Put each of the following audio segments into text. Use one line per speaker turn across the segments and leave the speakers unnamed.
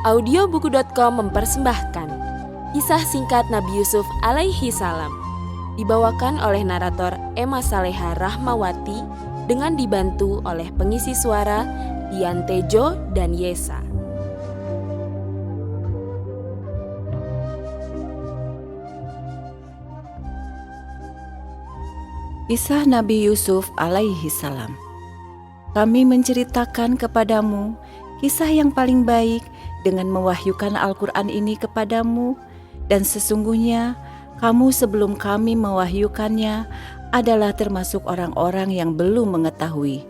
Audiobuku.com mempersembahkan kisah singkat Nabi Yusuf alaihi salam, dibawakan oleh narator Emma Saleha Rahmawati dengan dibantu oleh pengisi suara Dian Tejo dan Yesa.
Kisah Nabi Yusuf alaihi salam. Kami menceritakan kepadamu kisah yang paling baik dengan mewahyukan Al-Quran ini kepadamu, dan sesungguhnya kamu sebelum kami mewahyukannya adalah termasuk orang-orang yang belum mengetahui.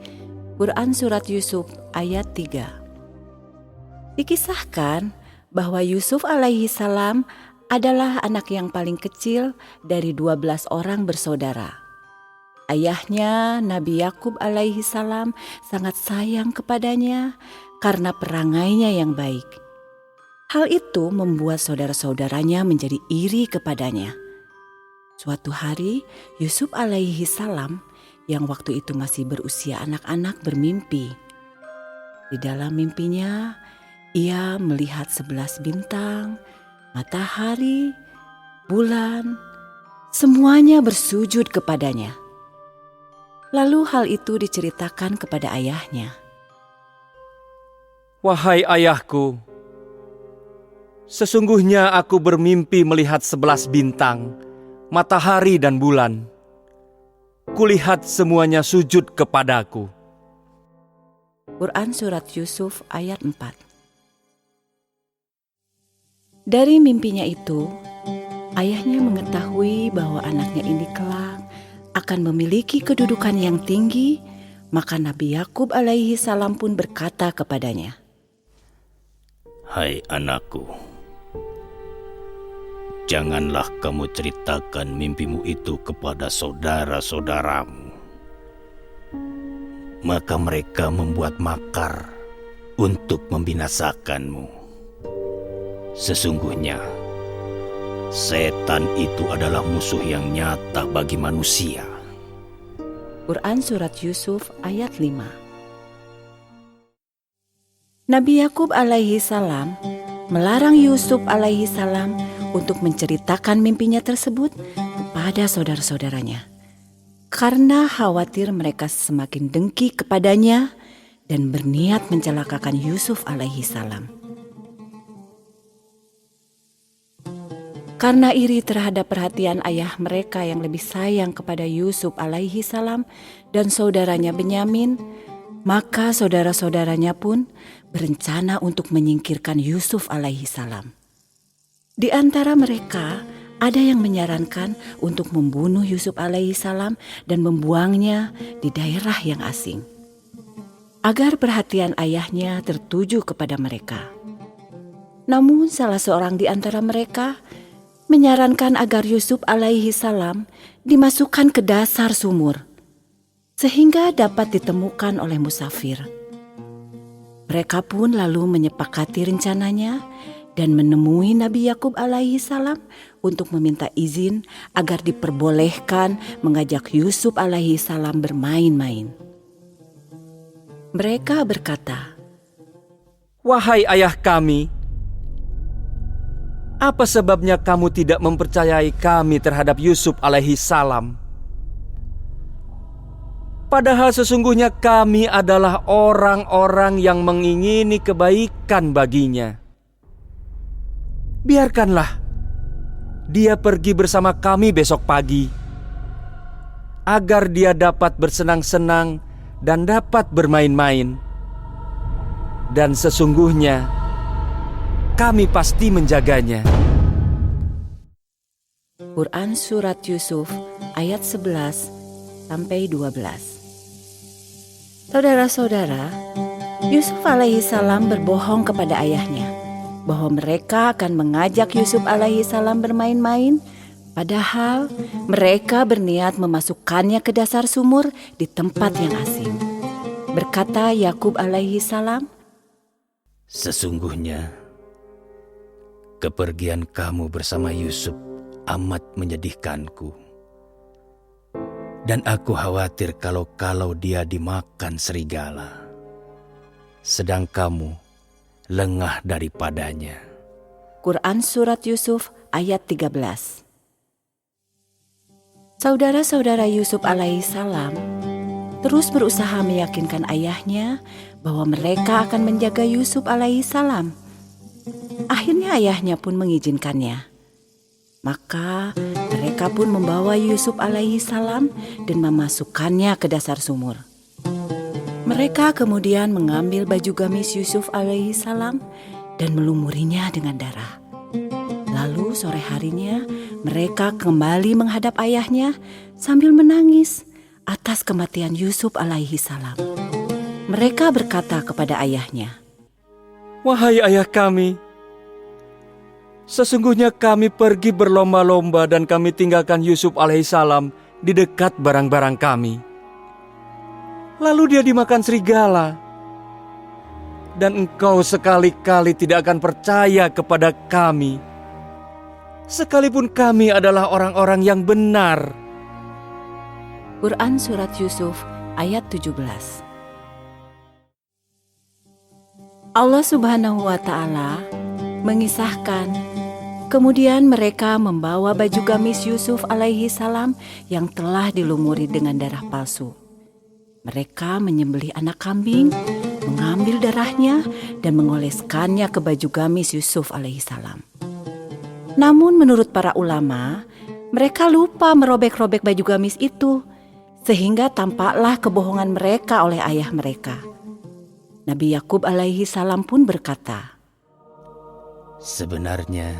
Quran Surat Yusuf ayat 3. Dikisahkan bahwa Yusuf alaihi salam adalah anak yang paling kecil dari 12 orang bersaudara. Ayahnya Nabi Yakub alaihi salam sangat sayang kepadanya karena perangainya yang baik. Hal itu membuat saudara-saudaranya menjadi iri kepadanya. Suatu hari Yusuf alaihi salam yang waktu itu masih berusia anak-anak bermimpi. Di dalam mimpinya ia melihat 11 bintang, matahari, bulan, semuanya bersujud kepadanya. Lalu hal itu diceritakan kepada ayahnya.
Wahai ayahku, sesungguhnya aku bermimpi melihat 11 bintang, matahari dan bulan. Kulihat semuanya sujud kepadaku.
Quran Surat Yusuf ayat 4. Dari mimpinya itu, ayahnya mengetahui bahwa anaknya ini kelak akan memiliki kedudukan yang tinggi, maka Nabi Yakub alaihi salam pun berkata kepadanya,
"Hai anakku, janganlah kamu ceritakan mimpimu itu kepada saudara-saudaramu. Maka mereka membuat makar untuk membinasakanmu. Sesungguhnya, setan itu adalah musuh yang nyata bagi manusia."
Quran Surat Yusuf ayat 5. Nabi Yakub alaihi salam melarang Yusuf alaihi salam untuk menceritakan mimpinya tersebut kepada saudara-saudaranya, karena khawatir mereka semakin dengki kepadanya dan berniat mencelakakan Yusuf alaihi salam. Karena iri terhadap perhatian ayah mereka yang lebih sayang kepada Yusuf alaihi salam dan saudaranya Benyamin, maka saudara-saudaranya pun berencana untuk menyingkirkan Yusuf alaihi salam. Di antara mereka ada yang menyarankan untuk membunuh Yusuf alaihi salam dan membuangnya di daerah yang asing, agar perhatian ayahnya tertuju kepada mereka. Namun salah seorang di antara mereka menyarankan agar Yusuf alaihi salam dimasukkan ke dasar sumur, sehingga dapat ditemukan oleh musafir. Mereka pun lalu menyepakati rencananya dan menemui Nabi Yakub alaihi salam untuk meminta izin agar diperbolehkan mengajak Yusuf alaihi salam bermain-main. Mereka berkata,
Wahai ayah kami, apa sebabnya kamu tidak mempercayai kami terhadap Yusuf alaihi salam? Padahal sesungguhnya kami adalah orang-orang yang mengingini kebaikan baginya. Biarkanlah dia pergi bersama kami besok pagi, agar dia dapat bersenang-senang dan dapat bermain-main. Dan sesungguhnya kami pasti menjaganya.
Quran Surat Yusuf ayat 11-12. Saudara-saudara, Yusuf alaihi salam berbohong kepada ayahnya bahwa mereka akan mengajak Yusuf alaihi salam bermain-main, padahal mereka berniat memasukkannya ke dasar sumur di tempat yang asing. Berkata Yakub alaihi salam,
"Sesungguhnya kepergian kamu bersama Yusuf amat menyedihkanku. Dan aku khawatir kalau dia dimakan serigala. Sedang kamu lengah daripadanya.
Quran Surat Yusuf ayat 13. Saudara-saudara Yusuf alaihissalam terus berusaha meyakinkan ayahnya bahwa mereka akan menjaga Yusuf alaihissalam. Akhirnya ayahnya pun mengizinkannya. Maka mereka pun membawa Yusuf alaihissalam dan memasukkannya ke dasar sumur. Mereka kemudian mengambil baju gamis Yusuf alaihissalam dan melumurinya dengan darah. Lalu sore harinya mereka kembali menghadap ayahnya sambil menangis atas kematian Yusuf alaihissalam. Mereka berkata kepada ayahnya,
"Wahai ayah kami, sesungguhnya kami pergi berlomba-lomba dan kami tinggalkan Yusuf alaihissalam di dekat barang-barang kami. Lalu dia dimakan serigala. Dan engkau sekali-kali tidak akan percaya kepada kami, sekalipun kami adalah orang-orang yang benar."
Quran Surat Yusuf ayat 17. Allah Subhanahu wa Ta'ala mengisahkan, kemudian mereka membawa baju gamis Yusuf alaihissalam yang telah dilumuri dengan darah palsu. Mereka menyembelih anak kambing, mengambil darahnya dan mengoleskannya ke baju gamis Yusuf alaihissalam. Namun menurut para ulama, mereka lupa merobek-robek baju gamis itu, sehingga tampaklah kebohongan mereka oleh ayah mereka. Nabi Yakub alaihissalam pun berkata,
Sebenarnya,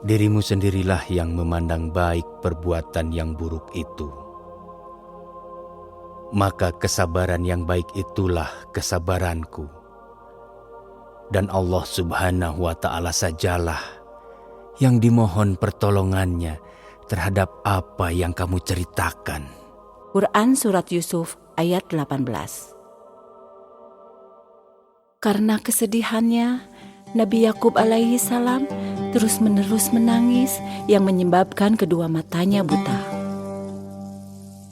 dirimu sendirilah yang memandang baik perbuatan yang buruk itu. Maka kesabaran yang baik itulah kesabaranku. Dan Allah Subhanahu wa Ta'ala sajalah yang dimohon pertolongannya terhadap apa yang kamu ceritakan.
Quran Surat Yusuf ayat 18. Karena kesedihannya, Nabi Yakub alaihissalam terus-menerus menangis yang menyebabkan kedua matanya buta.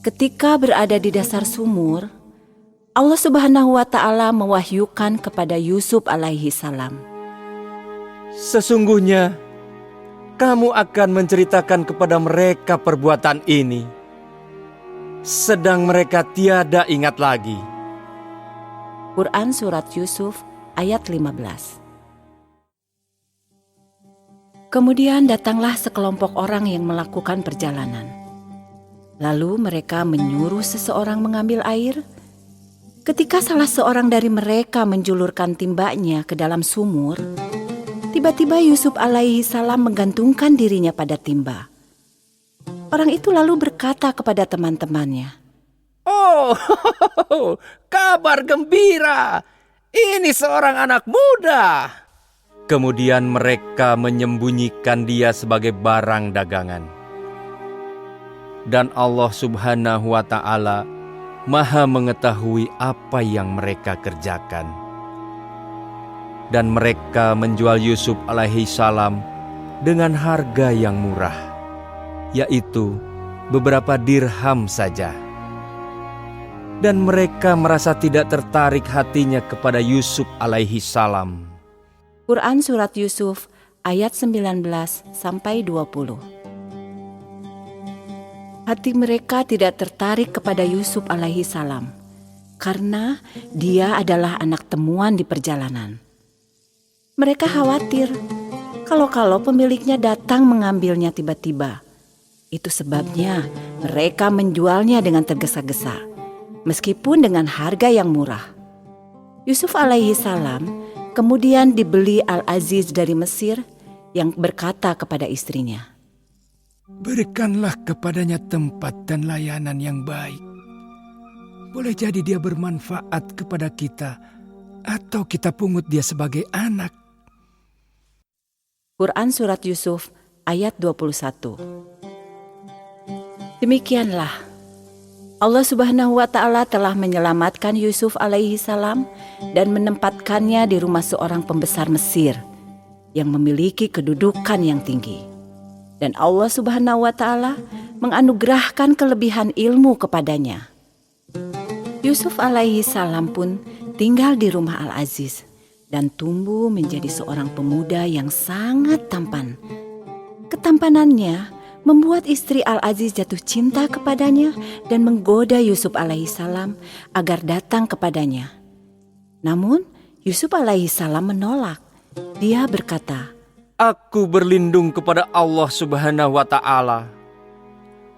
Ketika berada di dasar sumur, Allah Subhanahu wa Ta'ala mewahyukan kepada Yusuf alaihissalam,
"Sesungguhnya kamu akan menceritakan kepada mereka perbuatan ini, sedang mereka tiada ingat lagi."
Quran Surat Yusuf ayat 15. Kemudian datanglah sekelompok orang yang melakukan perjalanan. Lalu mereka menyuruh seseorang mengambil air. Ketika salah seorang dari mereka menjulurkan timbanya ke dalam sumur, tiba-tiba Yusuf alaihissalam menggantungkan dirinya pada timba. Orang itu lalu berkata kepada teman-temannya,
"Oh, kabar gembira! Ini seorang anak muda." Kemudian mereka menyembunyikan dia sebagai barang dagangan. Dan Allah Subhanahu wa Ta'ala Maha mengetahui apa yang mereka kerjakan. Dan mereka menjual Yusuf alaihissalam dengan harga yang murah, yaitu beberapa dirham saja. Dan mereka merasa tidak tertarik hatinya kepada Yusuf alaihissalam.
Quran Surat Yusuf ayat 19-20. Hati mereka tidak tertarik kepada Yusuf alaihissalam karena dia adalah anak temuan di perjalanan. Mereka khawatir kalau pemiliknya datang mengambilnya tiba-tiba. Itu sebabnya mereka menjualnya dengan tergesa-gesa, meskipun dengan harga yang murah. Yusuf alaihissalam kemudian dibeli Al-Aziz dari Mesir yang berkata kepada istrinya,
"Berikanlah kepadanya tempat dan layanan yang baik. Boleh jadi dia bermanfaat kepada kita, atau kita pungut dia sebagai anak."
Quran Surat Yusuf ayat 21. Demikianlah, Allah Subhanahu wa Ta'ala telah menyelamatkan Yusuf alaihissalam dan menempatkannya di rumah seorang pembesar Mesir yang memiliki kedudukan yang tinggi. Dan Allah Subhanahu wa Ta'ala menganugerahkan kelebihan ilmu kepadanya. Yusuf alaihissalam pun tinggal di rumah Al-Aziz dan tumbuh menjadi seorang pemuda yang sangat tampan. Ketampanannya membuat istri Al-Aziz jatuh cinta kepadanya dan menggoda Yusuf alaihissalam agar datang kepadanya. Namun Yusuf alaihissalam menolak. Dia berkata,
Aku berlindung kepada Allah Subhanahu wa Ta'ala.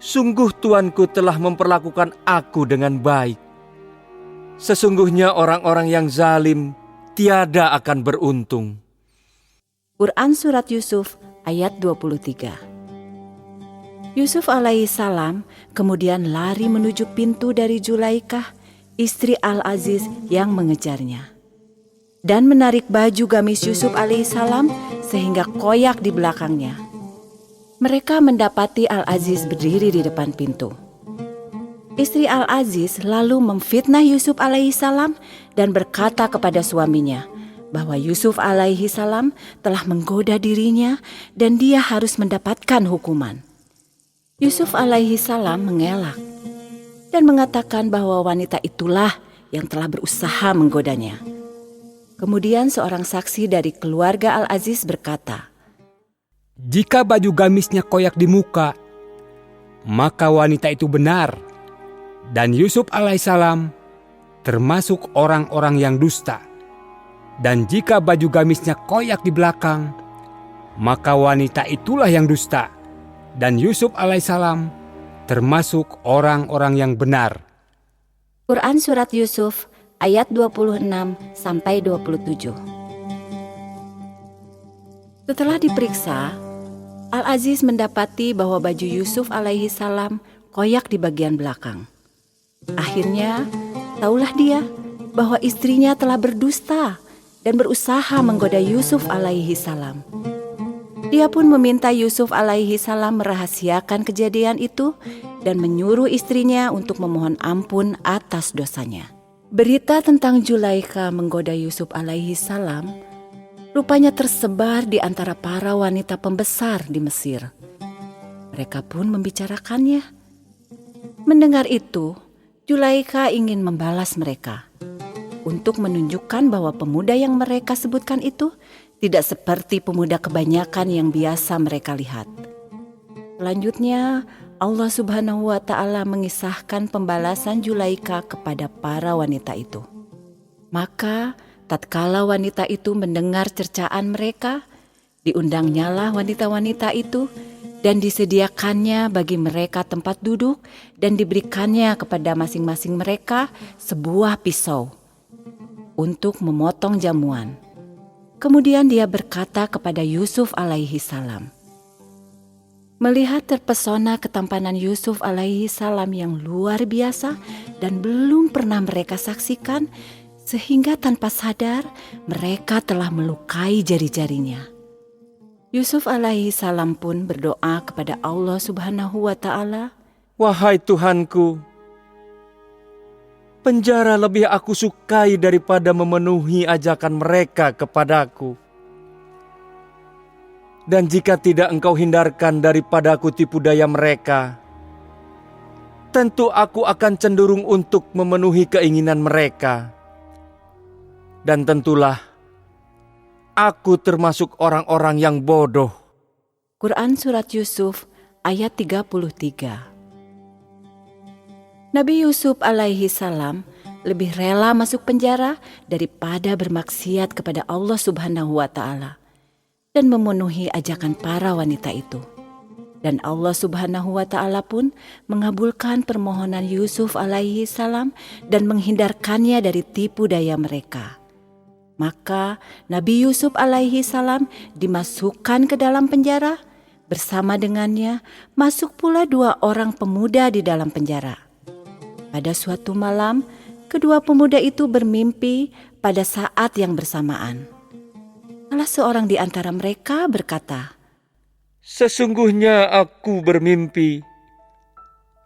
Sungguh Tuanku telah memperlakukan aku dengan baik. Sesungguhnya orang-orang yang zalim tiada akan beruntung.
Quran Surat Yusuf ayat 23. Yusuf alaihissalam kemudian lari menuju pintu dari Zulaikah, istri Al-Aziz yang mengejarnya, dan menarik baju gamis Yusuf alaihissalam sehingga koyak di belakangnya. Mereka mendapati Al-Aziz berdiri di depan pintu. Istri Al-Aziz lalu memfitnah Yusuf alaihissalam dan berkata kepada suaminya bahwa Yusuf alaihissalam telah menggoda dirinya dan dia harus mendapatkan hukuman. Yusuf alaihissalam mengelak dan mengatakan bahwa wanita itulah yang telah berusaha menggodanya. Kemudian seorang saksi dari keluarga Al-Aziz berkata,
"Jika baju gamisnya koyak di muka, maka wanita itu benar, dan Yusuf alaihissalam termasuk orang-orang yang dusta. Dan jika baju gamisnya koyak di belakang, maka wanita itulah yang dusta, dan Yusuf alaihissalam termasuk orang-orang yang benar."
Quran Surat Yusuf ayat 26-27. Setelah diperiksa, Al-Aziz mendapati bahwa baju Yusuf alaihissalam koyak di bagian belakang. Akhirnya, taulah dia bahwa istrinya telah berdusta dan berusaha menggoda Yusuf alaihissalam. Dia pun meminta Yusuf alaihissalam merahasiakan kejadian itu dan menyuruh istrinya untuk memohon ampun atas dosanya. Berita tentang Zulaikha menggoda Yusuf alaihissalam rupanya tersebar di antara para wanita pembesar di Mesir. Mereka pun membicarakannya. Mendengar itu, Zulaikha ingin membalas mereka untuk menunjukkan bahwa pemuda yang mereka sebutkan itu tidak seperti pemuda kebanyakan yang biasa mereka lihat. Selanjutnya, Allah Subhanahu wa Ta'ala mengisahkan pembalasan Zulaikha kepada para wanita itu. Maka, tatkala wanita itu mendengar cercaan mereka, diundangnyalah wanita-wanita itu dan disediakannya bagi mereka tempat duduk dan diberikannya kepada masing-masing mereka sebuah pisau untuk memotong jamuan. Kemudian dia berkata kepada Yusuf alaihissalam. Melihat terpesona ketampanan Yusuf alaihissalam yang luar biasa dan belum pernah mereka saksikan, sehingga tanpa sadar mereka telah melukai jari-jarinya. Yusuf alaihissalam pun berdoa kepada Allah Subhanahu wa Ta'ala,
Wahai Tuhanku, penjara lebih aku sukai daripada memenuhi ajakan mereka kepadaku. Dan jika tidak Engkau hindarkan daripadaku tipu daya mereka, tentu aku akan cenderung untuk memenuhi keinginan mereka. Dan tentulah aku termasuk orang-orang yang bodoh.
Quran Surat Yusuf ayat 33. Nabi Yusuf alaihissalam lebih rela masuk penjara daripada bermaksiat kepada Allah Subhanahu wa Ta'ala dan memenuhi ajakan para wanita itu. Dan Allah Subhanahu wa Ta'ala pun mengabulkan permohonan Yusuf alaihissalam dan menghindarkannya dari tipu daya mereka. Maka Nabi Yusuf alaihissalam dimasukkan ke dalam penjara. Bersama dengannya masuk pula 2 orang pemuda di dalam penjara. Pada suatu malam, kedua pemuda itu bermimpi pada saat yang bersamaan. Salah seorang di antara mereka berkata,
Sesungguhnya aku bermimpi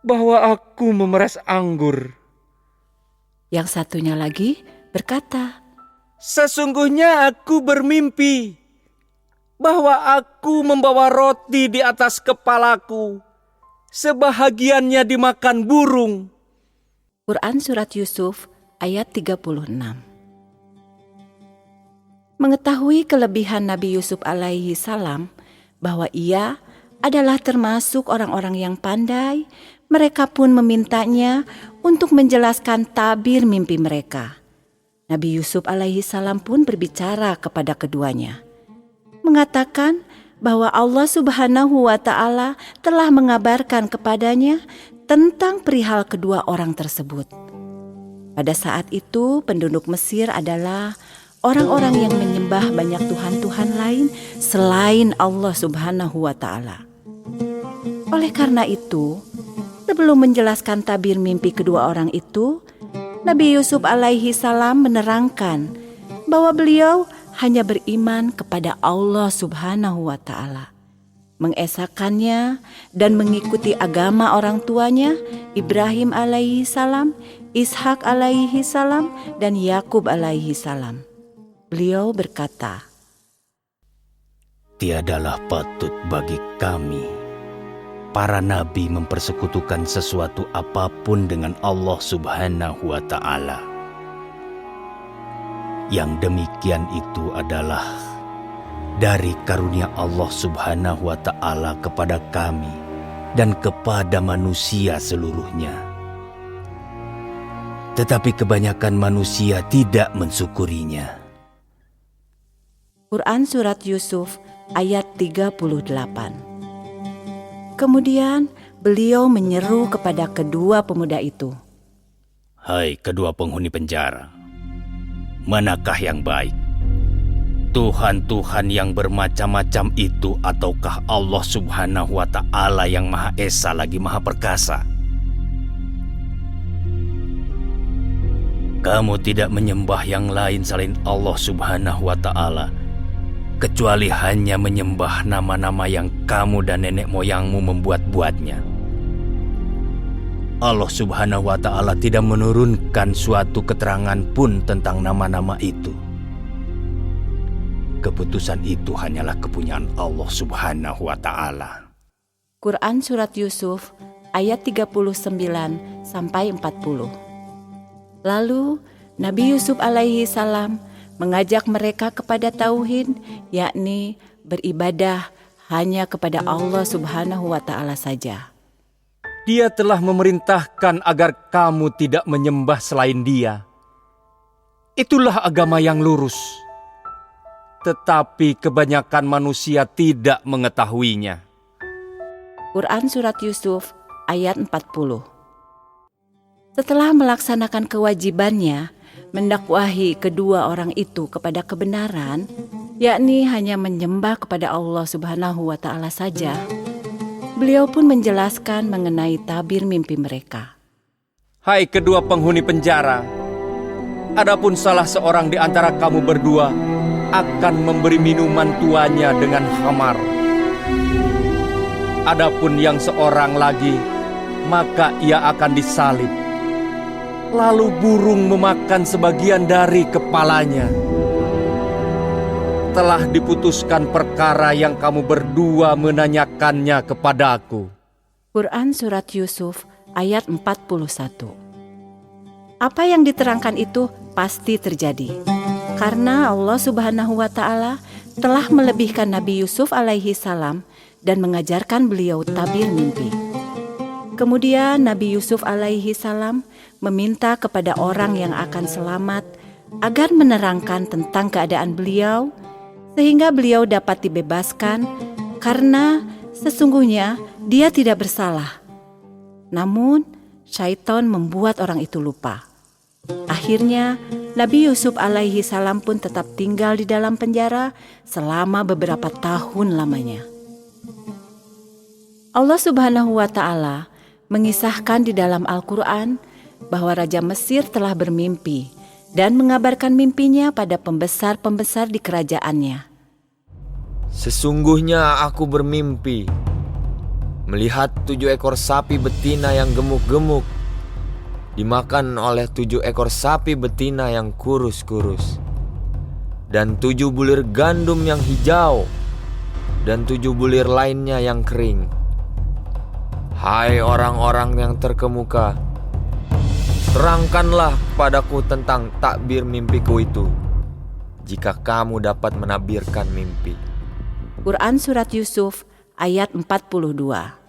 bahwa aku memeras anggur.
Yang satunya lagi berkata,
Sesungguhnya aku bermimpi bahwa aku membawa roti di atas kepalaku, sebahagiannya dimakan burung.
Quran Surat Yusuf ayat 36. Mengetahui kelebihan Nabi Yusuf alaihi salam bahwa ia adalah termasuk orang-orang yang pandai, mereka pun memintanya untuk menjelaskan tabir mimpi mereka. Nabi Yusuf alaihi salam pun berbicara kepada keduanya, mengatakan bahwa Allah Subhanahu wa Ta'ala telah mengabarkan kepadanya tentang perihal kedua orang tersebut. Pada saat itu, penduduk Mesir adalah orang-orang yang menyembah banyak tuhan-tuhan lain selain Allah Subhanahu wa Ta'ala. Oleh karena itu, sebelum menjelaskan tabir mimpi kedua orang itu, Nabi Yusuf alaihi salam menerangkan bahwa beliau hanya beriman kepada Allah Subhanahu wa Ta'ala, mengesakannya dan mengikuti agama orang tuanya Ibrahim alaihi salam, Ishak alaihi salam, dan Yakub alaihi salam. Beliau berkata,
Tiadalah patut bagi kami, para nabi, mempersekutukan sesuatu apapun dengan Allah Subhanahu wa Ta'ala. Yang demikian itu adalah dari karunia Allah Subhanahu wa Ta'ala kepada kami dan kepada manusia seluruhnya. Tetapi kebanyakan manusia tidak mensyukurinya.
Quran Surat Yusuf ayat 38. Kemudian beliau menyeru kepada kedua pemuda itu,
Hai kedua penghuni penjara, manakah yang baik? Tuhan-Tuhan yang bermacam-macam itu ataukah Allah Subhanahu wa Ta'ala yang Maha Esa lagi Maha Perkasa? Kamu tidak menyembah yang lain selain Allah Subhanahu wa Ta'ala, kecuali hanya menyembah nama-nama yang kamu dan nenek moyangmu membuat-buatnya. Allah Subhanahu wa Ta'ala tidak menurunkan suatu keterangan pun tentang nama-nama itu. Keputusan itu hanyalah kepunyaan Allah Subhanahu wa Ta'ala.
Quran Surat Yusuf ayat 39 sampai 40. Lalu Nabi Yusuf alaihi salam mengajak mereka kepada tauhid, yakni beribadah hanya kepada Allah Subhanahu wa Ta'ala saja.
Dia telah memerintahkan agar kamu tidak menyembah selain Dia. Itulah agama yang lurus. Tetapi kebanyakan manusia tidak mengetahuinya.
Quran Surat Yusuf ayat 40. Setelah melaksanakan kewajibannya mendakwahi kedua orang itu kepada kebenaran, yakni hanya menyembah kepada Allah Subhanahu wa Ta'ala saja, beliau pun menjelaskan mengenai tabir mimpi mereka.
Hai kedua penghuni penjara, adapun salah seorang di antara kamu berdua akan memberi minuman tuanya dengan khamar. Adapun yang seorang lagi, maka ia akan disalib. Lalu burung memakan sebagian dari kepalanya. Telah diputuskan perkara yang kamu berdua menanyakannya kepadaku.
Quran Surat Yusuf ayat 41. Apa yang diterangkan itu pasti terjadi, karena Allah Subhanahu wa Ta'ala telah melebihkan Nabi Yusuf alaihi salam dan mengajarkan beliau tabir mimpi. Kemudian Nabi Yusuf alaihi salam meminta kepada orang yang akan selamat agar menerangkan tentang keadaan beliau, sehingga beliau dapat dibebaskan karena sesungguhnya dia tidak bersalah. Namun syaitan membuat orang itu lupa. Akhirnya Nabi Yusuf alaihi salam pun tetap tinggal di dalam penjara selama beberapa tahun lamanya. Allah Subhanahu wa Ta'ala mengisahkan di dalam Al-Quran bahwa Raja Mesir telah bermimpi dan mengabarkan mimpinya pada pembesar-pembesar di kerajaannya.
Sesungguhnya aku bermimpi melihat 7 ekor sapi betina yang gemuk-gemuk dimakan oleh 7 ekor sapi betina yang kurus-kurus, dan 7 bulir gandum yang hijau, dan 7 bulir lainnya yang kering. Hai orang-orang yang terkemuka, terangkanlah padaku tentang takbir mimpiku itu. jika kamu dapat menabirkan mimpi.
Quran Surat Yusuf ayat 42.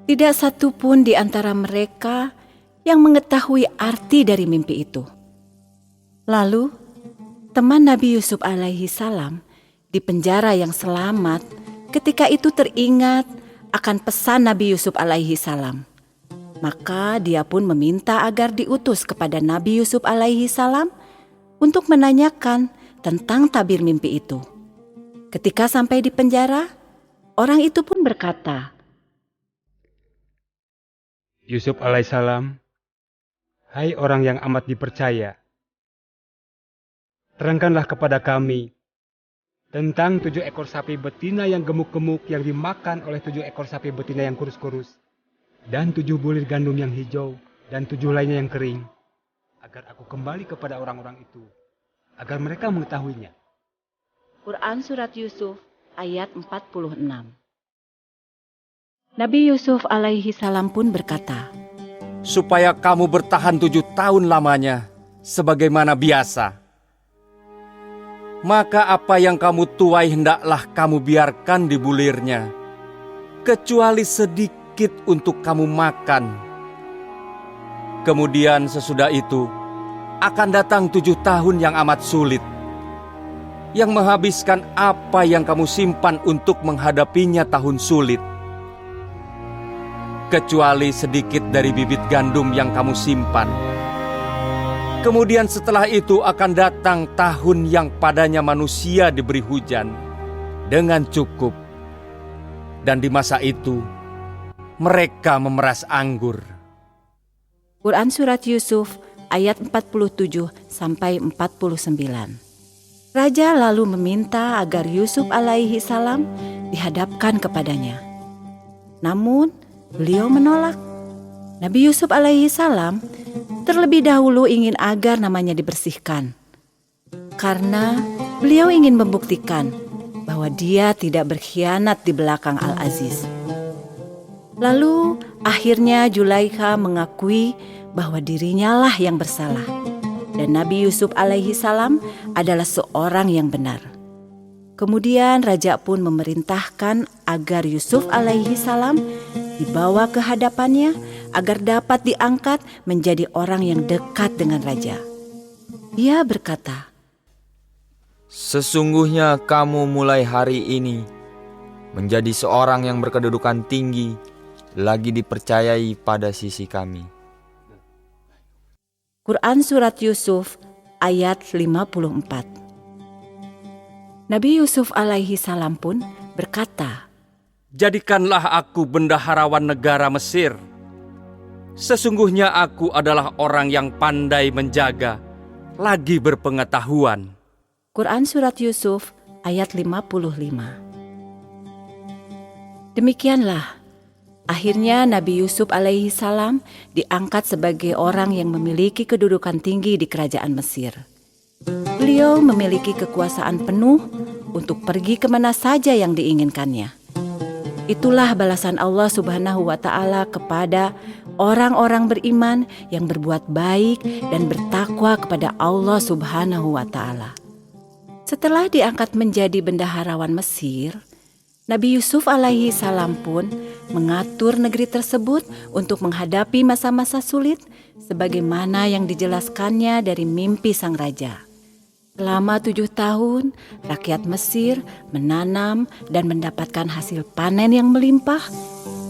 Tidak satu pun di antara mereka yang mengetahui arti dari mimpi itu. Lalu, teman Nabi Yusuf alaihi salam di penjara yang selamat ketika itu teringat akan pesan Nabi Yusuf alaihi salam. Maka dia pun meminta agar diutus kepada Nabi Yusuf alaihi salam untuk menanyakan tentang tabir mimpi itu. Ketika sampai di penjara, orang itu pun berkata,
Yusuf alaihissalam, hai orang yang amat dipercaya, terangkanlah kepada kami tentang 7 ekor sapi betina yang gemuk-gemuk yang dimakan oleh 7 ekor sapi betina yang kurus-kurus, dan 7 bulir gandum yang hijau, dan 7 lainnya yang kering, agar aku kembali kepada orang-orang itu, agar mereka mengetahuinya.
Quran Surat Yusuf ayat 46. Nabi Yusuf alaihi salam pun berkata,
supaya kamu bertahan 7 tahun lamanya, sebagaimana biasa. Maka apa yang kamu tuai hendaklah kamu biarkan di bulirnya, kecuali sedikit untuk kamu makan. Kemudian sesudah itu, akan datang 7 tahun yang amat sulit, yang menghabiskan apa yang kamu simpan untuk menghadapinya tahun sulit. Kecuali sedikit dari bibit gandum yang kamu simpan. Kemudian setelah itu akan datang tahun yang padanya manusia diberi hujan dengan cukup. Dan di masa itu, mereka memeras anggur.
Quran Surat Yusuf ayat 47 sampai 49. Raja lalu meminta agar Yusuf alaihi salam dihadapkan kepadanya. Namun, beliau menolak. Nabi Yusuf alaihi salam terlebih dahulu ingin agar namanya dibersihkan, karena beliau ingin membuktikan bahwa dia tidak berkhianat di belakang Al-Aziz. Lalu akhirnya Zulaikha mengakui bahwa dirinya lah yang bersalah, dan Nabi Yusuf alaihi salam adalah seorang yang benar. Kemudian raja pun memerintahkan agar Yusuf alaihi salam dibawa ke hadapannya agar dapat diangkat menjadi orang yang dekat dengan raja. Dia berkata,
Sesungguhnya kamu mulai hari ini menjadi seorang yang berkedudukan tinggi, lagi dipercayai pada sisi kami.
Quran Surat Yusuf ayat 54. Nabi Yusuf alaihi salam pun berkata,
jadikanlah aku bendaharawan negara Mesir. Sesungguhnya aku adalah orang yang pandai menjaga, lagi berpengetahuan.
Quran Surat Yusuf ayat 55. Demikianlah, akhirnya Nabi Yusuf alaihi salam diangkat sebagai orang yang memiliki kedudukan tinggi di kerajaan Mesir. Beliau memiliki kekuasaan penuh untuk pergi kemana saja yang diinginkannya. Itulah balasan Allah Subhanahu wa Ta'ala kepada orang-orang beriman yang berbuat baik dan bertakwa kepada Allah Subhanahu wa Ta'ala. Setelah diangkat menjadi bendaharawan Mesir, Nabi Yusuf alaihi salam pun mengatur negeri tersebut untuk menghadapi masa-masa sulit sebagaimana yang dijelaskannya dari mimpi sang raja. Selama 7 tahun, rakyat Mesir menanam dan mendapatkan hasil panen yang melimpah.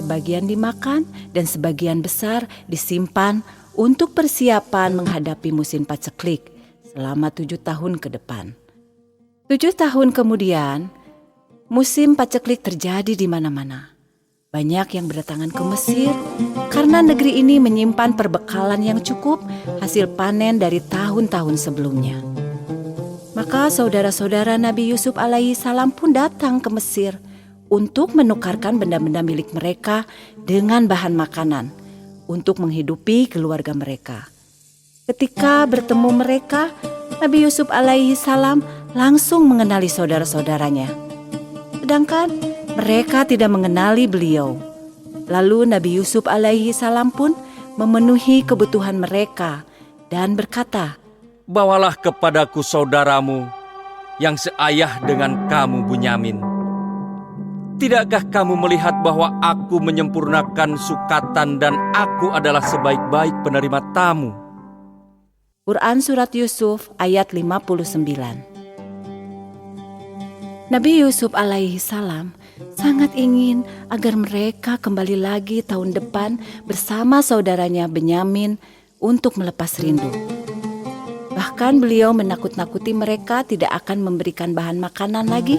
Sebagian dimakan dan sebagian besar disimpan untuk persiapan menghadapi musim paceklik selama 7 tahun ke depan. 7 tahun kemudian, musim paceklik terjadi di mana-mana. Banyak yang berdatangan ke Mesir karena negeri ini menyimpan perbekalan yang cukup hasil panen dari tahun-tahun sebelumnya. Maka saudara-saudara Nabi Yusuf alaihi salam pun datang ke Mesir untuk menukarkan benda-benda milik mereka dengan bahan makanan untuk menghidupi keluarga mereka. Ketika bertemu mereka, Nabi Yusuf alaihi salam langsung mengenali saudara-saudaranya. Sedangkan mereka tidak mengenali beliau. Lalu Nabi Yusuf alaihi salam pun memenuhi kebutuhan mereka dan berkata,
bawalah kepadaku saudaramu yang seayah dengan kamu, Bunyamin. Tidakkah kamu melihat bahwa aku menyempurnakan sukatan dan aku adalah sebaik-baik penerima tamu?
Quran Surat Yusuf ayat 59. Nabi Yusuf alaihi salam sangat ingin agar mereka kembali lagi tahun depan bersama saudaranya Benyamin untuk melepas rindu. Bahkan beliau menakut-nakuti mereka tidak akan memberikan bahan makanan lagi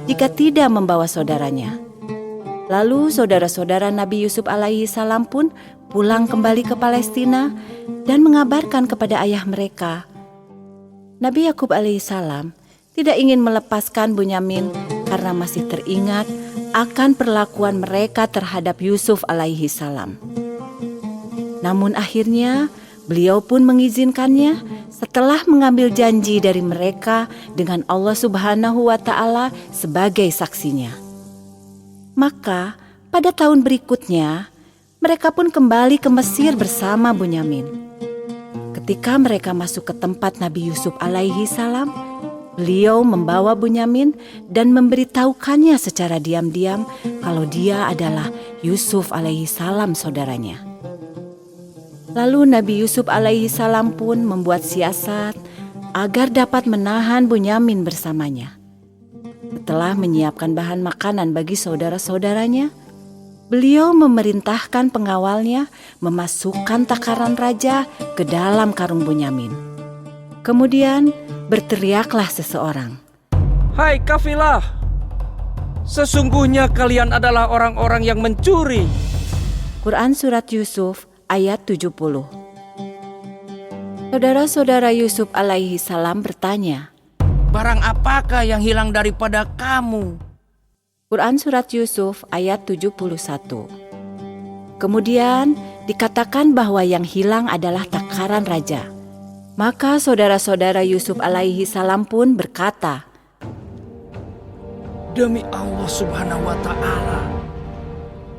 jika tidak membawa saudaranya. Lalu saudara-saudara Nabi Yusuf alaihi salam pun pulang kembali ke Palestina dan mengabarkan kepada ayah mereka. Nabi Yakub alaihi salam tidak ingin melepaskan Bunyamin karena masih teringat akan perlakuan mereka terhadap Yusuf alaihi salam. Namun akhirnya beliau pun mengizinkannya setelah mengambil janji dari mereka dengan Allah Subhanahu wa Ta'ala sebagai saksinya. Maka pada tahun berikutnya mereka pun kembali ke Mesir bersama Bunyamin. Ketika mereka masuk ke tempat Nabi Yusuf alaihi salam, beliau membawa Bunyamin dan memberitahukannya secara diam-diam kalau dia adalah Yusuf alaihi salam saudaranya. Lalu Nabi Yusuf alaihi salam pun membuat siasat agar dapat menahan Bunyamin bersamanya. Setelah menyiapkan bahan makanan bagi saudara-saudaranya, beliau memerintahkan pengawalnya memasukkan takaran raja ke dalam karung Bunyamin. Kemudian berteriaklah seseorang,
Hai kafilah, sesungguhnya kalian adalah orang-orang yang mencuri.
Quran Surat Yusuf ayat 70. Saudara-saudara Yusuf alaihi salam bertanya,
Barang apakah yang hilang daripada kamu?
Quran Surat Yusuf ayat 71. Kemudian dikatakan bahwa yang hilang adalah takaran raja. Maka saudara-saudara Yusuf alaihi salam pun berkata,
Demi Allah Subhanahu wa Ta'ala,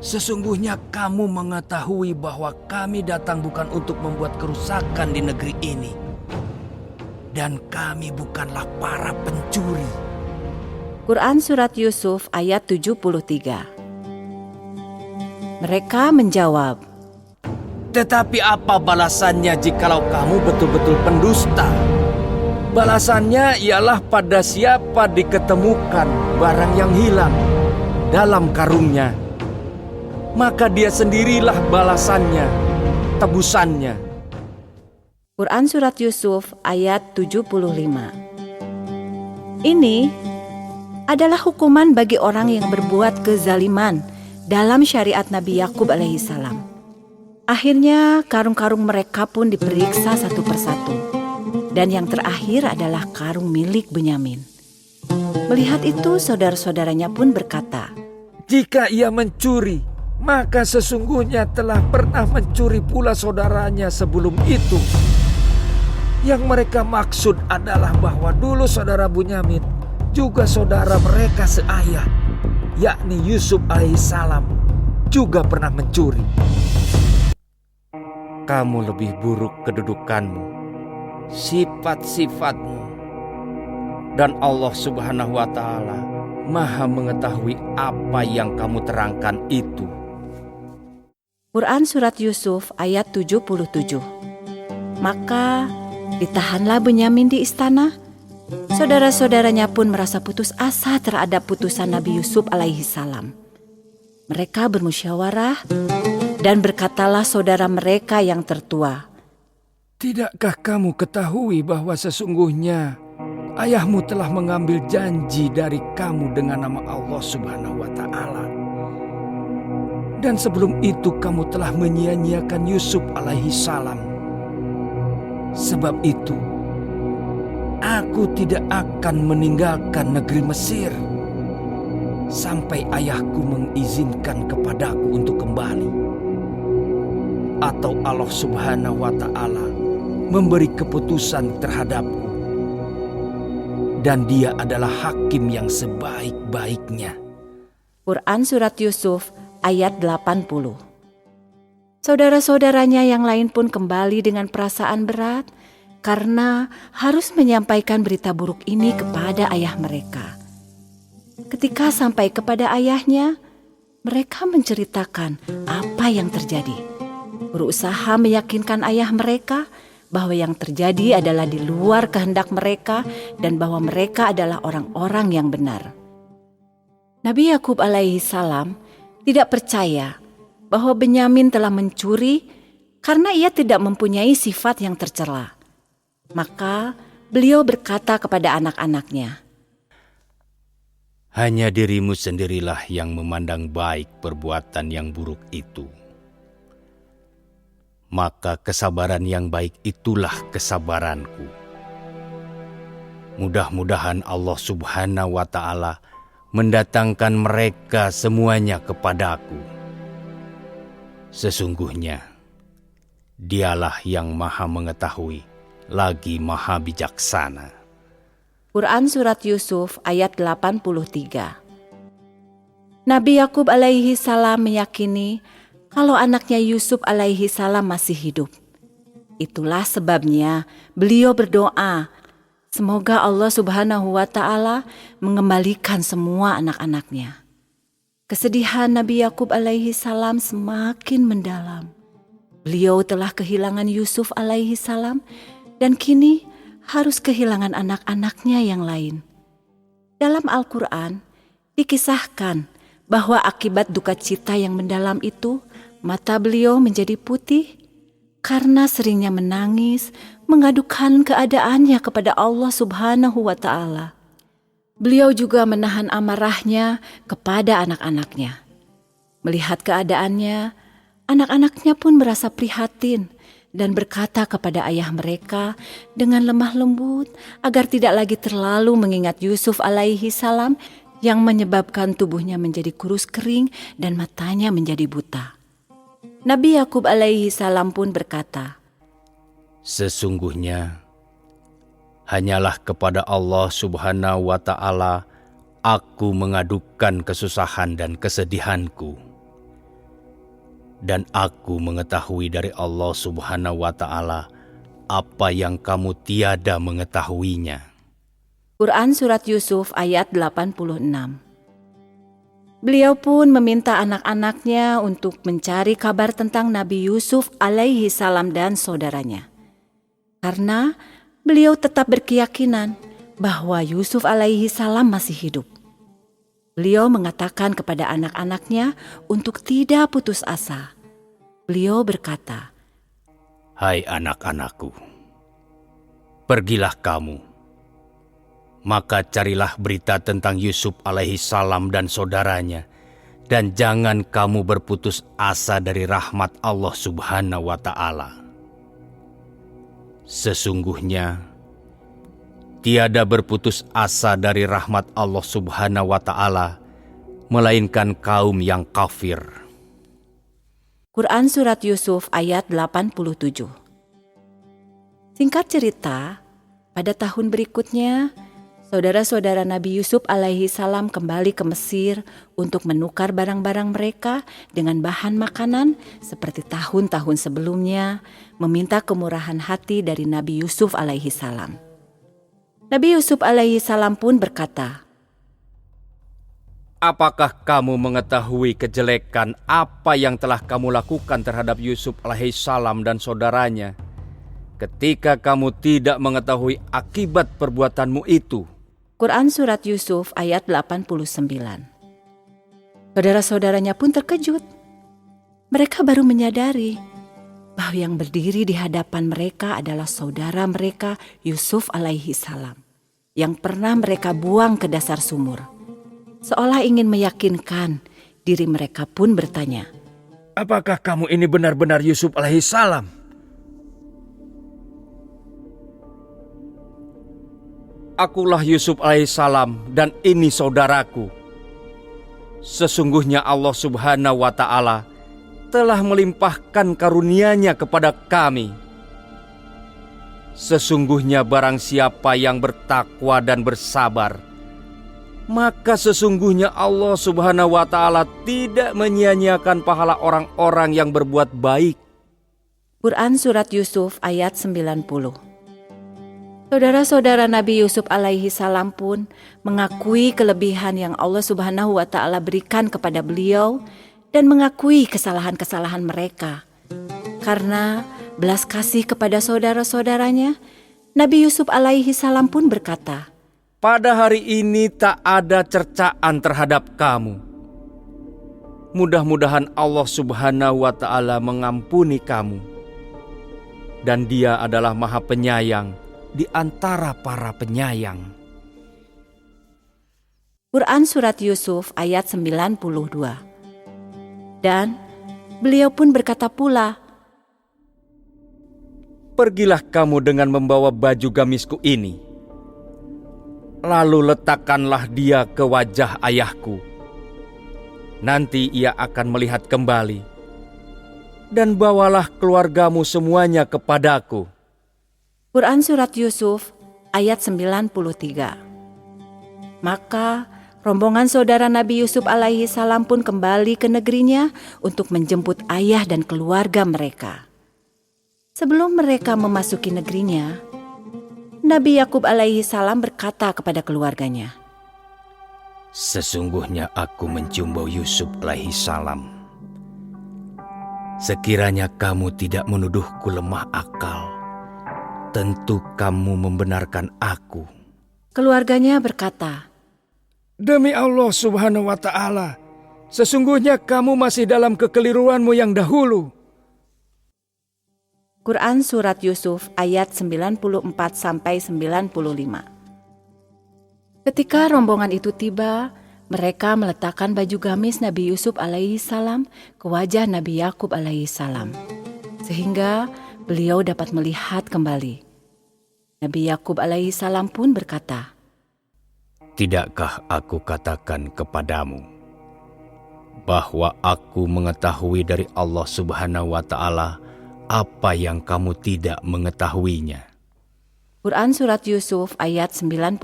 sesungguhnya kamu mengetahui bahwa kami datang bukan untuk membuat kerusakan di negeri ini. Dan kami bukanlah para pencuri.
Quran Surat Yusuf ayat 73. Mereka menjawab,
Tetapi apa balasannya jikalau kamu betul-betul pendusta? Balasannya ialah pada siapa diketemukan barang yang hilang dalam karungnya, maka dia sendirilah balasannya, tebusannya.
Quran Surat Yusuf ayat 75. Ini adalah hukuman bagi orang yang berbuat kezaliman dalam syariat Nabi Yakub alaihi salam. Akhirnya karung-karung mereka pun diperiksa satu persatu. Dan yang terakhir adalah karung milik Bunyamin. Melihat itu saudara-saudaranya pun berkata,
Jika ia mencuri, maka sesungguhnya telah pernah mencuri pula saudaranya sebelum itu. Yang mereka maksud adalah bahwa dulu saudara Bunyamin juga saudara mereka seayah, yakni Yusuf alaihissalam, juga pernah mencuri.
Kamu lebih buruk kedudukanmu, sifat-sifatmu, dan Allah Subhanahu wa Ta'ala Maha mengetahui apa yang kamu terangkan itu.
Quran Surat Yusuf ayat 77. Maka ditahanlah Bunyamin di istana. Saudara-saudaranya pun merasa putus asa terhadap putusan Nabi Yusuf alaihi salam. Mereka bermusyawarah dan berkatalah saudara mereka yang tertua,
Tidakkah kamu ketahui bahwa sesungguhnya ayahmu telah mengambil janji dari kamu dengan nama Allah Subhanahu wa Ta'ala? Dan sebelum itu kamu telah menyia-nyiakan Yusuf alaihi salam. Sebab itu, aku tidak akan meninggalkan negeri Mesir sampai ayahku mengizinkan kepadaku untuk kembali. Atau Allah Subhanahu wa Ta'ala memberi keputusan terhadapku. Dan dia adalah hakim yang sebaik-baiknya.
Quran Surat Yusuf ayat 80. Saudara-saudaranya yang lain pun kembali dengan perasaan berat karena harus menyampaikan berita buruk ini kepada ayah mereka. Ketika sampai kepada ayahnya, mereka menceritakan apa yang terjadi, berusaha meyakinkan ayah mereka bahwa yang terjadi adalah di luar kehendak mereka dan bahwa mereka adalah orang-orang yang benar. Nabi Yakub alaihi salam tidak percaya bahwa Benyamin telah mencuri karena ia tidak mempunyai sifat yang tercela. Maka beliau berkata kepada anak-anaknya,
hanya dirimu sendirilah yang memandang baik perbuatan yang buruk itu. Maka kesabaran yang baik itulah kesabaranku. Mudah-mudahan Allah Subhanahu wa Ta'ala mendatangkan mereka semuanya kepadaku. Sesungguhnya, Dialah yang Maha Mengetahui, lagi Maha Bijaksana.
Quran Surat Yusuf ayat 83. Nabi Yakub alaihi salam meyakini kalau anaknya Yusuf alaihi salam masih hidup. Itulah sebabnya beliau berdoa, semoga Allah Subhanahu wa Ta'ala mengembalikan semua anak-anaknya. Kesedihan Nabi Yakub alaihi salam semakin mendalam. Beliau telah kehilangan Yusuf alaihi salam dan kini harus kehilangan anak-anaknya yang lain. Dalam Al-Quran dikisahkan bahwa akibat duka cita yang mendalam itu, mata beliau menjadi putih karena seringnya menangis, mengadukan keadaannya kepada Allah Subhanahu wa Ta'ala. Beliau juga menahan amarahnya kepada anak-anaknya. Melihat keadaannya, anak-anaknya pun merasa prihatin dan berkata kepada ayah mereka dengan lemah lembut agar tidak lagi terlalu mengingat Yusuf alaihi salam yang menyebabkan tubuhnya menjadi kurus kering dan matanya menjadi buta. Nabi Yakub alaihi salam pun berkata,
sesungguhnya hanyalah kepada Allah Subhanahu wa Ta'ala aku mengadukan kesusahan dan kesedihanku. Dan aku mengetahui dari Allah Subhanahu wa Ta'ala apa yang kamu tiada mengetahuinya.
Quran Surat Yusuf ayat 86. Beliau pun meminta anak-anaknya untuk mencari kabar tentang Nabi Yusuf alaihi salam dan saudaranya. Karena beliau tetap berkeyakinan bahwa Yusuf alaihi salam masih hidup. Beliau mengatakan kepada anak-anaknya untuk tidak putus asa. Beliau berkata,
hai anak-anakku, pergilah kamu, maka carilah berita tentang Yusuf alaihi salam dan saudaranya, dan jangan kamu berputus asa dari rahmat Allah Subhanahu wa Ta'ala. Sesungguhnya tiada berputus asa dari rahmat Allah Subhanahu wa Ta'ala melainkan kaum yang kafir.
Quran Surat Yusuf ayat 87. Singkat cerita, pada tahun berikutnya, saudara-saudara Nabi Yusuf alaihi salam kembali ke Mesir untuk menukar barang-barang mereka dengan bahan makanan seperti tahun-tahun sebelumnya, meminta kemurahan hati dari Nabi Yusuf alaihi salam. Nabi Yusuf alaihi salam pun berkata,
apakah kamu mengetahui kejelekan apa yang telah kamu lakukan terhadap Yusuf alaihi salam dan saudaranya ketika kamu tidak mengetahui akibat perbuatanmu itu?
Quran Surat Yusuf ayat 89. Saudara-saudaranya pun terkejut. Mereka baru menyadari bahwa yang berdiri di hadapan mereka adalah saudara mereka Yusuf alaihi salam yang pernah mereka buang ke dasar sumur. Seolah ingin meyakinkan, diri mereka pun bertanya,
apakah kamu ini benar-benar Yusuf alaihi salam? Akulah Yusuf alaihi salam dan ini saudaraku. Sesungguhnya Allah Subhanahu wa Ta'ala telah melimpahkan karunia-Nya kepada kami. Sesungguhnya barang siapa yang bertakwa dan bersabar, maka sesungguhnya Allah Subhanahu wa Ta'ala tidak menyia-nyiakan pahala orang-orang yang berbuat baik.
Quran Surat Yusuf ayat 90. Saudara-saudara Nabi Yusuf alaihi salam pun mengakui kelebihan yang Allah Subhanahu wa taala berikan kepada beliau dan mengakui kesalahan-kesalahan mereka. Karena belas kasih kepada saudara-saudaranya, Nabi Yusuf alaihi salam pun berkata,
Pada hari ini tak ada cercaan terhadap kamu. Mudah-mudahan Allah Subhanahu wa taala mengampuni kamu. Dan Dia adalah Maha Penyayang di antara para penyayang.
Quran Surat Yusuf ayat 92. Dan beliau pun berkata pula,
Pergilah kamu dengan membawa baju gamisku ini. Lalu letakkanlah dia ke wajah ayahku. Nanti ia akan melihat kembali. Dan bawalah keluargamu semuanya kepadaku.
Quran Surat Yusuf ayat 93. Maka rombongan saudara Nabi Yusuf alaihi salam pun kembali ke negerinya untuk menjemput ayah dan keluarga mereka. Sebelum mereka memasuki negerinya, Nabi Yakub alaihi salam berkata kepada keluarganya,
Sesungguhnya aku mencium bau Yusuf alaihi salam. Sekiranya kamu tidak menuduhku lemah akal, tentu kamu membenarkan aku.
Keluarganya berkata,
Demi Allah Subhanahu wa taala, sesungguhnya kamu masih dalam kekeliruanmu yang dahulu.
Quran Surat Yusuf ayat 94-95. Ketika rombongan itu tiba, mereka meletakkan baju gamis Nabi Yusuf alaihi salam ke wajah Nabi Yakub alaihi salam, sehingga beliau dapat melihat kembali. Nabi Yakub alaihi salam pun berkata,
Tidakkah aku katakan kepadamu bahwa aku mengetahui dari Allah Subhanahu wa taala apa yang kamu tidak mengetahuinya?
Quran Surat Yusuf ayat 96.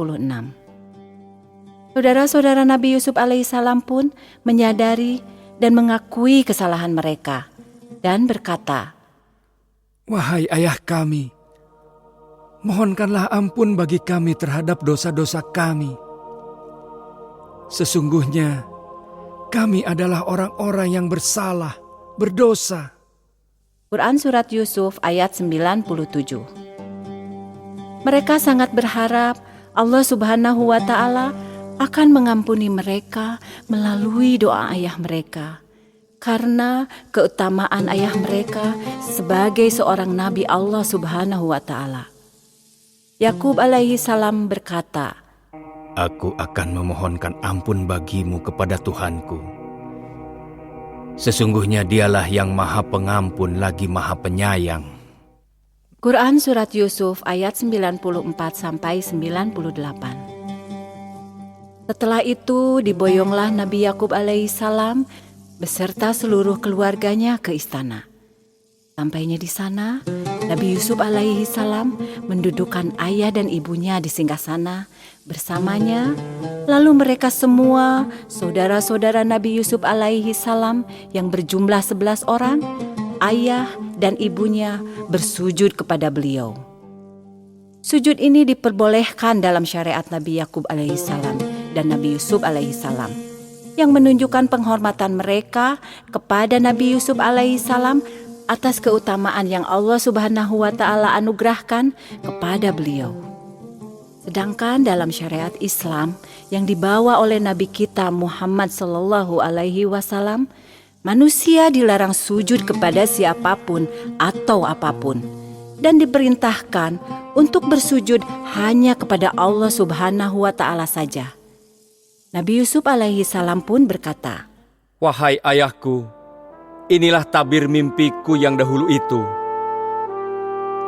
Saudara-saudara Nabi Yusuf alaihissalam pun menyadari dan mengakui kesalahan mereka dan berkata,
Wahai ayah kami, mohonkanlah ampun bagi kami terhadap dosa-dosa kami. Sesungguhnya kami adalah orang-orang yang bersalah, berdosa.
Quran Surat Yusuf ayat 97. Mereka sangat berharap Allah Subhanahu wa taala akan mengampuni mereka melalui doa ayah mereka, karena keutamaan ayah mereka sebagai seorang nabi Allah Subhanahu wa taala. Yakub alaihi salam berkata,
Aku akan memohonkan ampun bagimu kepada Tuhanku. Sesungguhnya Dialah yang Maha Pengampun lagi Maha Penyayang.
Quran Surat Yusuf ayat 94-98. Setelah itu diboyonglah Nabi Yakub alaihissalam beserta seluruh keluarganya ke istana. Sampainya di sana, Nabi Yusuf alaihissalam mendudukkan ayah dan ibunya di singgasana bersamanya. Lalu mereka semua, saudara-saudara Nabi Yusuf alaihissalam yang berjumlah 11 orang, ayah dan ibunya bersujud kepada beliau. Sujud ini diperbolehkan dalam syariat Nabi Yakub alaihissalam dan Nabi Yusuf alaihissalam, yang menunjukkan penghormatan mereka kepada Nabi Yusuf alaihissalam atas keutamaan yang Allah Subhanahu wa taala anugerahkan kepada beliau. Sedangkan dalam syariat Islam yang dibawa oleh Nabi kita Muhammad sallallahu alaihi wasallam, manusia dilarang sujud kepada siapapun atau apapun dan diperintahkan untuk bersujud hanya kepada Allah Subhanahu wa taala saja. Nabi Yusuf alaihi salam pun berkata,
Wahai ayahku, inilah tabir mimpiku yang dahulu itu.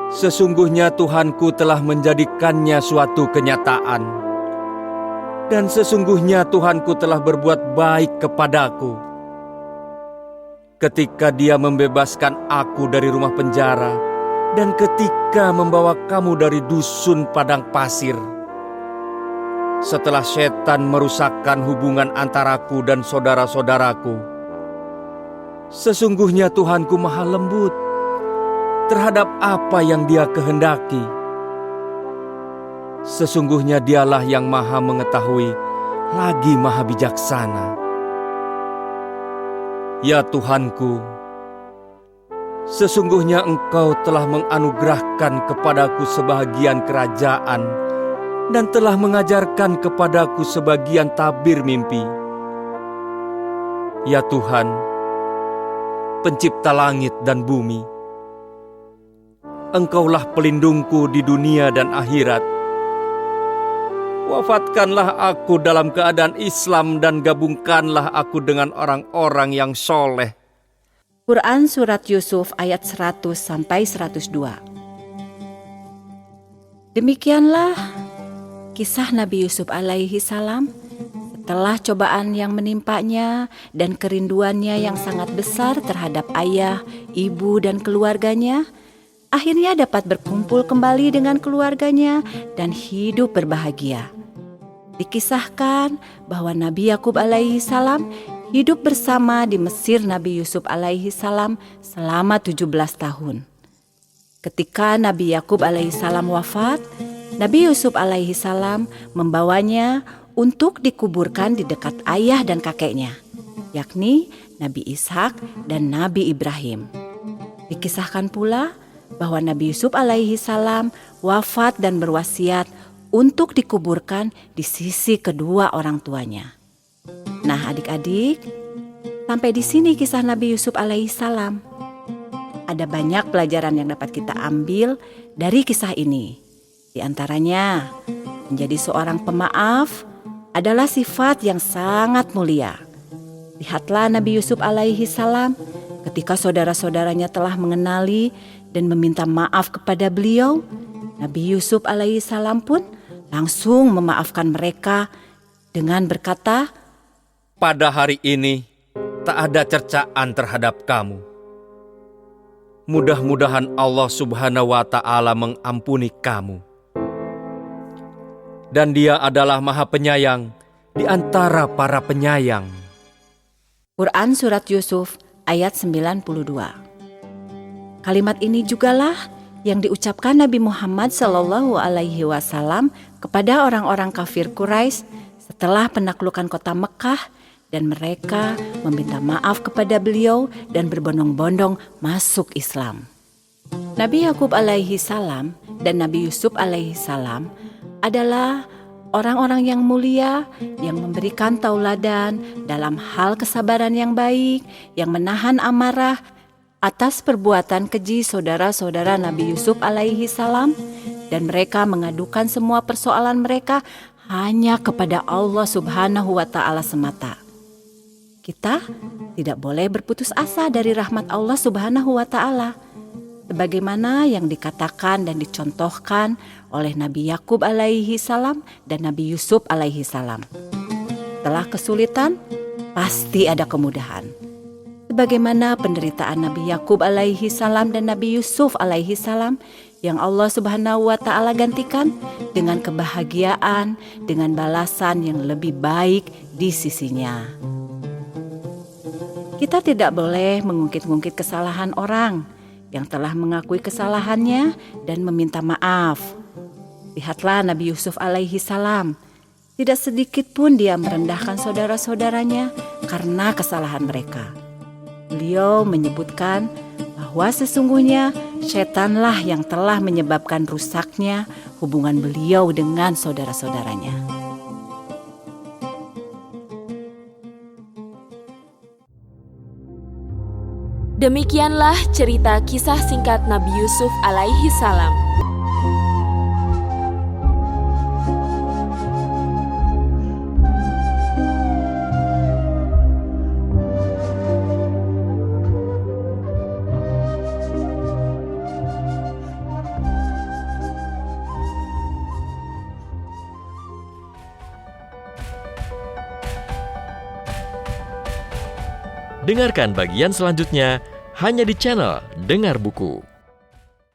Sesungguhnya Tuhanku telah menjadikannya suatu kenyataan. Dan sesungguhnya Tuhanku telah berbuat baik kepadaku. Ketika Dia membebaskan aku dari rumah penjara, dan ketika membawa kamu dari dusun padang pasir. Setelah setan merusakkan hubungan antaraku dan saudara-saudaraku, sesungguhnya Tuhanku maha lembut terhadap apa yang Dia kehendaki. Sesungguhnya dialah yang maha mengetahui, lagi maha bijaksana. Ya Tuhanku, sesungguhnya Engkau telah menganugerahkan kepadaku sebahagian kerajaan dan telah mengajarkan kepadaku sebagian tabir mimpi. Ya Tuhan, pencipta langit dan bumi, Engkaulah pelindungku di dunia dan akhirat. Wafatkanlah aku dalam keadaan Islam dan gabungkanlah aku dengan orang-orang yang soleh.
Quran Surat Yusuf ayat 100-102. Demikianlah kisah Nabi Yusuf alaihi salam setelah cobaan yang menimpanya dan kerinduannya yang sangat besar terhadap ayah, ibu, dan keluarganya, akhirnya dapat berkumpul kembali dengan keluarganya dan hidup berbahagia. Dikisahkan bahwa Nabi Yakub alaihi salam hidup bersama di Mesir Nabi Yusuf alaihi salam selama 17 tahun. Ketika Nabi Yakub alaihi salam wafat, Nabi Yusuf alaihi salam membawanya untuk dikuburkan di dekat ayah dan kakeknya, yakni Nabi Ishak dan Nabi Ibrahim. Dikisahkan pula bahwa Nabi Yusuf alaihi salam wafat dan berwasiat untuk dikuburkan di sisi kedua orang tuanya. Nah adik-adik, sampai di sini kisah Nabi Yusuf alaihi salam. Ada banyak pelajaran yang dapat kita ambil dari kisah ini. Di antaranya, menjadi seorang pemaaf adalah sifat yang sangat mulia. Lihatlah Nabi Yusuf alaihi salam ketika saudara-saudaranya telah mengenali dan meminta maaf kepada beliau, Nabi Yusuf alaihi salam pun langsung memaafkan mereka dengan berkata,
Pada hari ini tak ada cercaan terhadap kamu. Mudah-mudahan Allah Subhanahu wa Ta'ala mengampuni kamu. Dan Dia adalah Maha Penyayang di antara para penyayang.
Quran Surat Yusuf ayat 92. Kalimat ini jugalah yang diucapkan Nabi Muhammad SAW kepada orang-orang kafir Quraisy setelah penaklukan kota Mekah, dan mereka meminta maaf kepada beliau dan berbondong-bondong masuk Islam. Nabi Yakub alaihi salam dan Nabi Yusuf alaihi salam adalah orang-orang yang mulia yang memberikan tauladan dalam hal kesabaran yang baik, yang menahan amarah atas perbuatan keji saudara-saudara Nabi Yusuf alaihi salam, dan mereka mengadukan semua persoalan mereka hanya kepada Allah Subhanahu wa Ta'ala semata. Kita tidak boleh berputus asa dari rahmat Allah Subhanahu wa Ta'ala, sebagaimana yang dikatakan dan dicontohkan oleh Nabi Yakub alaihi salam dan Nabi Yusuf alaihi salam. Setelah kesulitan, pasti ada kemudahan. Sebagaimana penderitaan Nabi Yakub alaihi salam dan Nabi Yusuf alaihi salam yang Allah Subhanahu wa Ta'ala gantikan dengan kebahagiaan, dengan balasan yang lebih baik di sisinya. Kita tidak boleh mengungkit-ungkit kesalahan orang yang telah mengakui kesalahannya dan meminta maaf. Lihatlah Nabi Yusuf alaihi salam. Tidak sedikit pun dia merendahkan saudara-saudaranya karena kesalahan mereka. Beliau menyebutkan bahwa sesungguhnya setanlah yang telah menyebabkan rusaknya hubungan beliau dengan saudara-saudaranya.
Demikianlah cerita kisah singkat Nabi Yusuf alaihi salam.
Dengarkan bagian selanjutnya hanya di channel Dengar Buku.